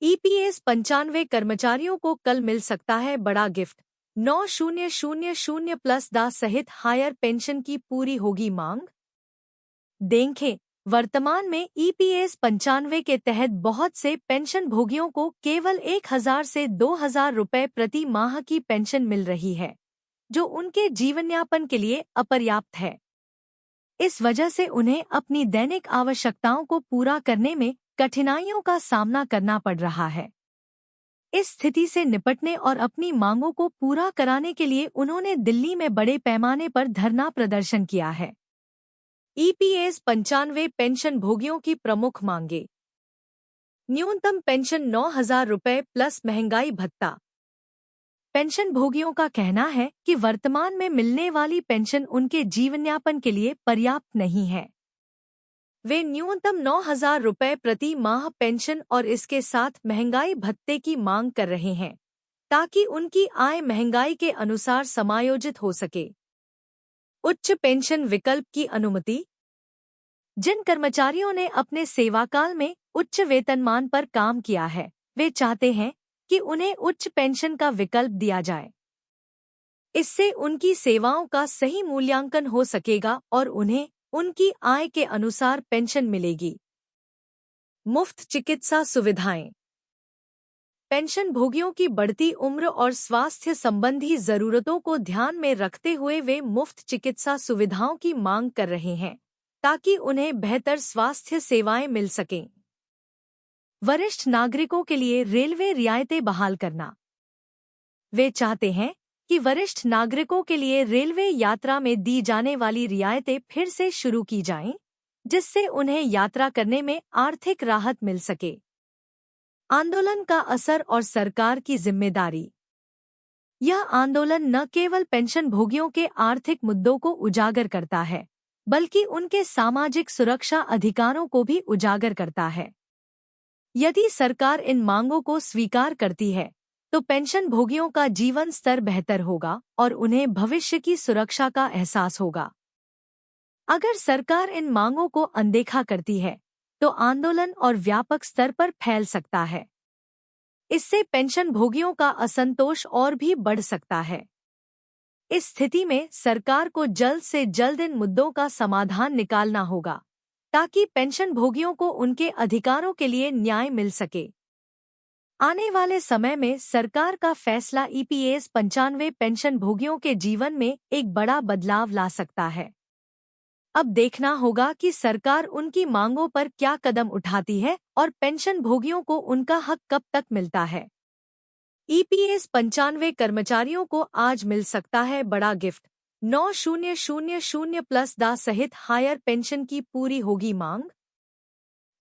EPS 95 कर्मचारियों को कल मिल सकता है बड़ा गिफ्ट। 9000 प्लस दा सहित हायर पेंशन की पूरी होगी मांग। देखें, वर्तमान में ईपीएस 95 के तहत बहुत से पेंशन भोगियों को केवल 1000 से 2000 रुपए प्रति माह की पेंशन मिल रही है, जो उनके जीवनयापन के लिए अपर्याप्त है। इस वजह से उन्हें अपनी दैनिक आवश्यकताओं को पूरा करने में कठिनाइयों का सामना करना पड़ रहा है। इस स्थिति से निपटने और अपनी मांगों को पूरा कराने के लिए उन्होंने दिल्ली में बड़े पैमाने पर धरना प्रदर्शन किया है। ईपीएस 95 पेंशन भोगियों की प्रमुख मांगे। न्यूनतम पेंशन 9000 रुपए प्लस महंगाई भत्ता। पेंशन भोगियों का कहना है कि वर्तमान में मिलने वाली पेंशन उनके जीवनयापन के लिए पर्याप्त नहीं है। वे न्यूनतम 9000 रुपए प्रति माह पेंशन और इसके साथ महंगाई भत्ते की मांग कर रहे हैं, ताकि उनकी आय महंगाई के अनुसार समायोजित हो सके। उच्च पेंशन विकल्प की अनुमति। जिन कर्मचारियों ने अपने सेवाकाल में उच्च वेतनमान पर काम किया है, वे चाहते हैं कि उन्हें उच्च पेंशन का विकल्प दिया जाए। इससे उनकी सेवाओं का सही मूल्यांकन हो सकेगा और उन्हें उनकी आय के अनुसार पेंशन मिलेगी। मुफ्त चिकित्सा सुविधाएं। पेंशन भोगियों की बढ़ती उम्र और स्वास्थ्य संबंधी जरूरतों को ध्यान में रखते हुए वे मुफ्त चिकित्सा सुविधाओं की मांग कर रहे हैं, ताकि उन्हें बेहतर स्वास्थ्य सेवाएं मिल सकें। वरिष्ठ नागरिकों के लिए रेलवे रियायतें बहाल करना। वे चाहते हैं कि वरिष्ठ नागरिकों के लिए रेलवे यात्रा में दी जाने वाली रियायतें फिर से शुरू की जाएं, जिससे उन्हें यात्रा करने में आर्थिक राहत मिल सके। आंदोलन का असर और सरकार की जिम्मेदारी। यह आंदोलन न केवल पेंशन भोगियों के आर्थिक मुद्दों को उजागर करता है, बल्कि उनके सामाजिक सुरक्षा अधिकारों को भी उजागर करता है। यदि सरकार इन मांगों को स्वीकार करती है, तो पेंशन भोगियों का जीवन स्तर बेहतर होगा और उन्हें भविष्य की सुरक्षा का एहसास होगा। अगर सरकार इन मांगों को अनदेखा करती है, तो आंदोलन और व्यापक स्तर पर फैल सकता है। इससे पेंशन भोगियों का असंतोष और भी बढ़ सकता है। इस स्थिति में सरकार को जल्द से जल्द इन मुद्दों का समाधान निकालना होगा, ताकि पेंशन भोगियों को उनके अधिकारों के लिए न्याय मिल सके। आने वाले समय में सरकार का फैसला ईपीएस 95 पेंशन भोगियों के जीवन में एक बड़ा बदलाव ला सकता है। अब देखना होगा कि सरकार उनकी मांगों पर क्या कदम उठाती है और पेंशन भोगियों को उनका हक कब तक मिलता है। ईपीएस 95 कर्मचारियों को आज मिल सकता है बड़ा गिफ्ट। 9000 प्लस दा सहित हायर पेंशन की पूरी होगी मांग।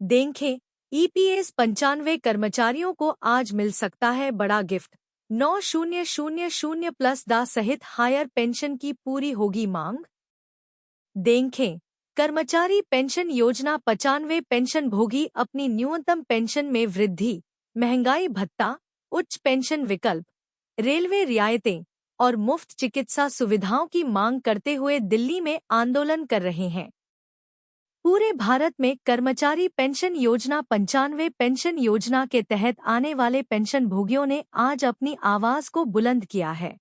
देखें, ईपीएस 95 कर्मचारियों को आज मिल सकता है बड़ा गिफ्ट। 9000 प्लस दा सहित हायर पेंशन की पूरी होगी मांग। देखें, कर्मचारी पेंशन योजना 95 पेंशन भोगी अपनी न्यूनतम पेंशन में वृद्धि, महंगाई भत्ता, उच्च पेंशन विकल्प, रेलवे रियायतें और मुफ्त चिकित्सा सुविधाओं की मांग करते हुए दिल्ली में आंदोलन कर रहे हैं। पूरे भारत में कर्मचारी पेंशन योजना 95 पेंशन योजना के तहत आने वाले पेंशन भोगियों ने आज अपनी आवाज को बुलंद किया है।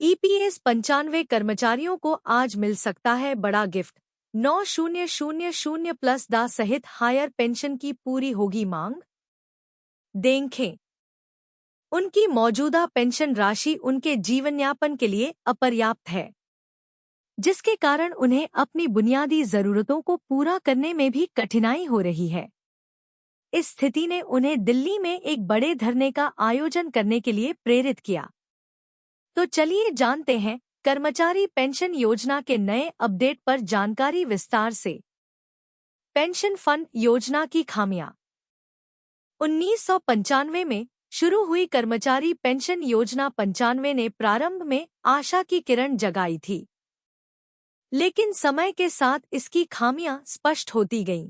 ईपीएस 95 कर्मचारियों को आज मिल सकता है बड़ा गिफ्ट। 9000 प्लस दा सहित हायर पेंशन की पूरी होगी मांग। देखें, उनकी मौजूदा पेंशन राशि उनके जीवनयापन के लिए अपर्याप्त है, जिसके कारण उन्हें अपनी बुनियादी जरूरतों को पूरा करने में भी कठिनाई हो रही है। इस स्थिति ने उन्हें दिल्ली में एक बड़े धरने का आयोजन करने के लिए प्रेरित किया। तो चलिए जानते हैं कर्मचारी पेंशन योजना के नए अपडेट पर जानकारी विस्तार से। पेंशन फंड योजना की खामियां। 1995 में शुरू हुई कर्मचारी पेंशन योजना 95 ने प्रारंभ में आशा की किरण जगाई थी, लेकिन समय के साथ इसकी खामियां स्पष्ट होती गईं।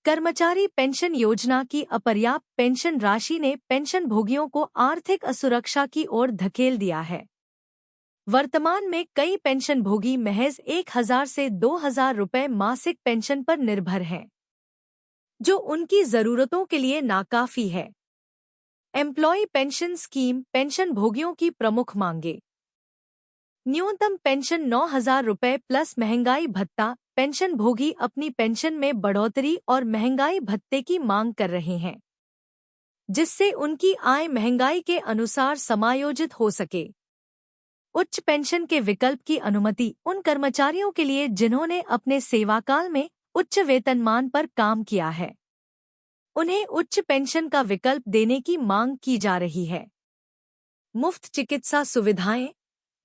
कर्मचारी पेंशन योजना की अपर्याप्त पेंशन राशि ने पेंशन भोगियों को आर्थिक असुरक्षा की ओर धकेल दिया है। वर्तमान में कई पेंशन भोगी महज 1000 से 2000 रुपए मासिक पेंशन पर निर्भर हैं। जो उनकी जरूरतों के लिए नाकाफी है। एम्प्लॉय पेंशन स्कीम पेंशन भोगियों की प्रमुख मांगे। न्यूनतम पेंशन 9,000 रुपये प्लस महंगाई भत्ता। पेंशन भोगी अपनी पेंशन में बढ़ोतरी और महंगाई भत्ते की मांग कर रहे हैं, जिससे उनकी आय महंगाई के अनुसार समायोजित हो सके। उच्च पेंशन के विकल्प की अनुमति उन कर्मचारियों के लिए जिन्होंने अपने सेवाकाल में उच्च वेतनमान पर काम किया है। उन्हें उच्च पेंशन का विकल्प देने की मांग की जा रही है। मुफ्त चिकित्सा सुविधाएं।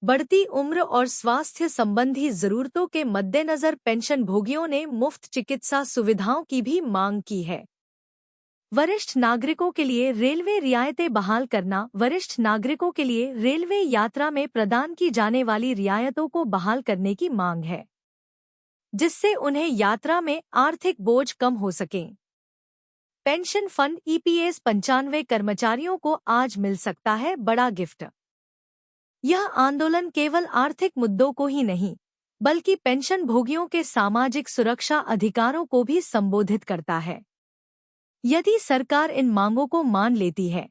बढ़ती उम्र और स्वास्थ्य संबंधी जरूरतों के मद्देनजर पेंशन भोगियों ने मुफ्त चिकित्सा सुविधाओं की भी मांग की है। वरिष्ठ नागरिकों के लिए रेलवे रियायतें बहाल करना। वरिष्ठ नागरिकों के लिए रेलवे यात्रा में प्रदान की जाने वाली रियायतों को बहाल करने की मांग है, जिससे उन्हें यात्रा में आर्थिक बोझ कम हो सके। पेंशन फंड ईपीएस 95 कर्मचारियों को आज मिल सकता है बड़ा गिफ्ट। यह आंदोलन केवल आर्थिक मुद्दों को ही नहीं, बल्कि पेंशन भोगियों के सामाजिक सुरक्षा अधिकारों को भी संबोधित करता है। यदि सरकार इन मांगों को मान लेती है,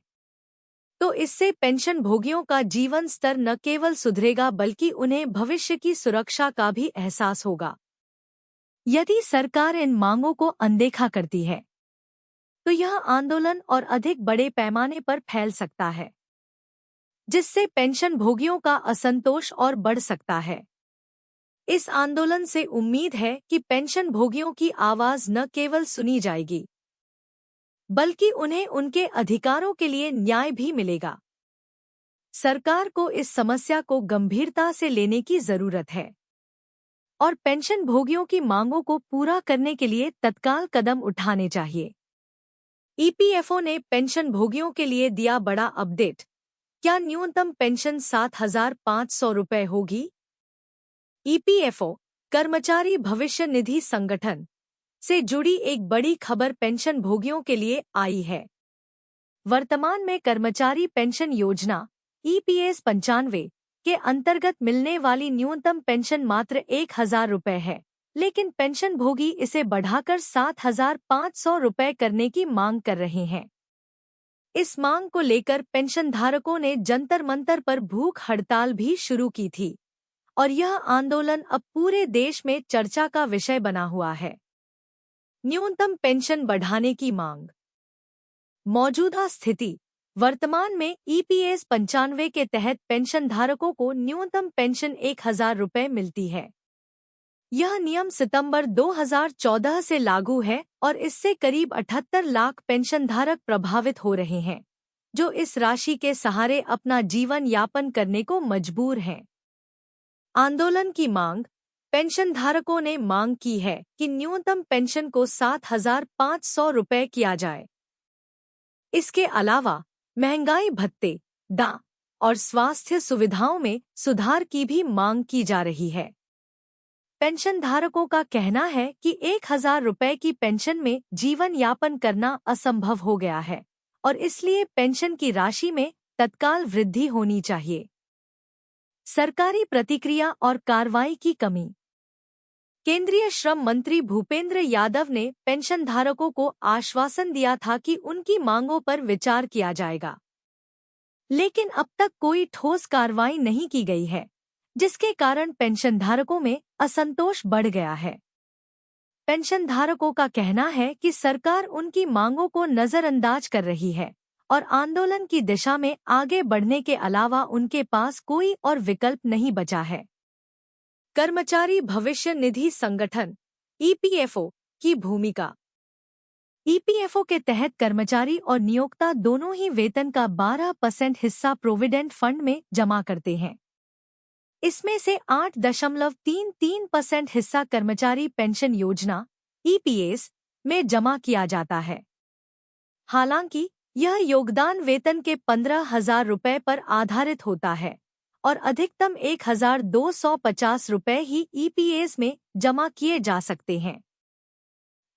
तो इससे पेंशन भोगियों का जीवन स्तर न केवल सुधरेगा बल्कि उन्हें भविष्य की सुरक्षा का भी एहसास होगा। यदि सरकार इन मांगों को अनदेखा करती है, तो यह आंदोलन और अधिक बड़े पैमाने पर फैल सकता है, जिससे पेंशन भोगियों का असंतोष और बढ़ सकता है। इस आंदोलन से उम्मीद है कि पेंशन भोगियों की आवाज न केवल सुनी जाएगी, बल्कि उन्हें उनके अधिकारों के लिए न्याय भी मिलेगा। सरकार को इस समस्या को गंभीरता से लेने की जरूरत है और पेंशन भोगियों की मांगों को पूरा करने के लिए तत्काल कदम उठाने चाहिए। ईपीएफओ ने पेंशन भोगियों के लिए दिया बड़ा अपडेट। क्या न्यूनतम पेंशन 7,500 रुपये होगी? ईपीएफओ कर्मचारी भविष्य निधि संगठन से जुड़ी एक बड़ी खबर पेंशन भोगियों के लिए आई है। वर्तमान में कर्मचारी पेंशन योजना ईपीएस 95 के अंतर्गत मिलने वाली न्यूनतम पेंशन मात्र 1,000 रुपये है, लेकिन पेंशन भोगी इसे बढ़ाकर 7,500 रुपये करने की मांग कर रहे हैं। इस मांग को लेकर पेंशनधारकों ने जंतर मंतर पर भूख हड़ताल भी शुरू की थी और यह आंदोलन अब पूरे देश में चर्चा का विषय बना हुआ है। न्यूनतम पेंशन बढ़ाने की मांग। मौजूदा स्थिति। वर्तमान में ईपीएस 95 के तहत पेंशनधारकों को न्यूनतम पेंशन 1,000 रुपये मिलती है। यह नियम सितंबर 2014 से लागू है और इससे करीब 78 लाख पेंशनधारक प्रभावित हो रहे हैं, जो इस राशि के सहारे अपना जीवन यापन करने को मजबूर हैं। आंदोलन की मांग। पेंशनधारकों ने मांग की है कि न्यूनतम पेंशन को 7,500 रुपये किया जाए। इसके अलावा महंगाई भत्ते, डा और स्वास्थ्य सुविधाओं में सुधार की भी मांग की जा रही है। पेंशनधारकों का कहना है कि 1,000 रुपये की पेंशन में जीवन यापन करना असंभव हो गया है और इसलिए पेंशन की राशि में तत्काल वृद्धि होनी चाहिए। सरकारी प्रतिक्रिया और कार्रवाई की कमी। केंद्रीय श्रम मंत्री भूपेंद्र यादव ने पेंशनधारकों को आश्वासन दिया था कि उनकी मांगों पर विचार किया जाएगा, लेकिन अब तक कोई ठोस कार्रवाई नहीं की गई है, जिसके कारण पेंशनधारकों में असंतोष बढ़ गया है। पेंशनधारकों का कहना है कि सरकार उनकी मांगों को नजरअंदाज कर रही है और आंदोलन की दिशा में आगे बढ़ने के अलावा उनके पास कोई और विकल्प नहीं बचा है। कर्मचारी भविष्य निधि संगठन ईपीएफओ की भूमिका। ईपीएफओ के तहत कर्मचारी और नियोक्ता दोनों ही वेतन का 12% हिस्सा प्रोविडेंट फंड में जमा करते हैं। इसमें से 8.33% हिस्सा कर्मचारी पेंशन योजना ईपीएस में जमा किया जाता है। हालांकि यह योगदान वेतन के 15,000 रुपये पर आधारित होता है और अधिकतम 1,250 रुपये ही ईपीएस में जमा किए जा सकते हैं।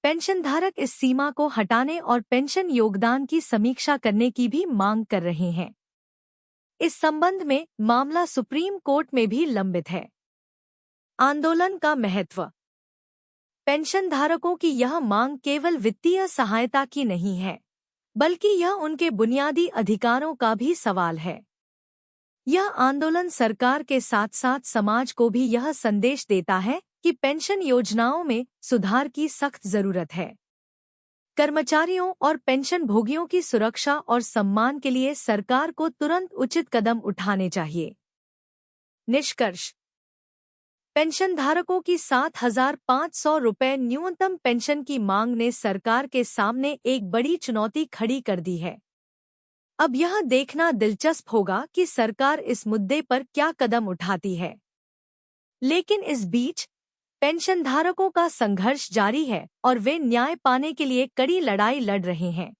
पेंशनधारक इस सीमा को हटाने और पेंशन योगदान की समीक्षा करने की भी मांग कर रहे हैं। इस संबंध में मामला सुप्रीम कोर्ट में भी लंबित है। आंदोलन का महत्व। पेंशनधारकों की यह मांग केवल वित्तीय सहायता की नहीं है, बल्कि यह उनके बुनियादी अधिकारों का भी सवाल है। यह आंदोलन सरकार के साथ साथ समाज को भी यह संदेश देता है कि पेंशन योजनाओं में सुधार की सख्त जरूरत है। कर्मचारियों और पेंशन भोगियों की सुरक्षा और सम्मान के लिए सरकार को तुरंत उचित कदम उठाने चाहिए। निष्कर्ष: पेंशनधारकों की 7,500 रुपये न्यूनतम पेंशन की मांग ने सरकार के सामने एक बड़ी चुनौती खड़ी कर दी है। अब यह देखना दिलचस्प होगा कि सरकार इस मुद्दे पर क्या कदम उठाती है। लेकिन इस बीच पेंशनधारकों का संघर्ष जारी है और वे न्याय पाने के लिए कड़ी लड़ाई लड़ रहे हैं।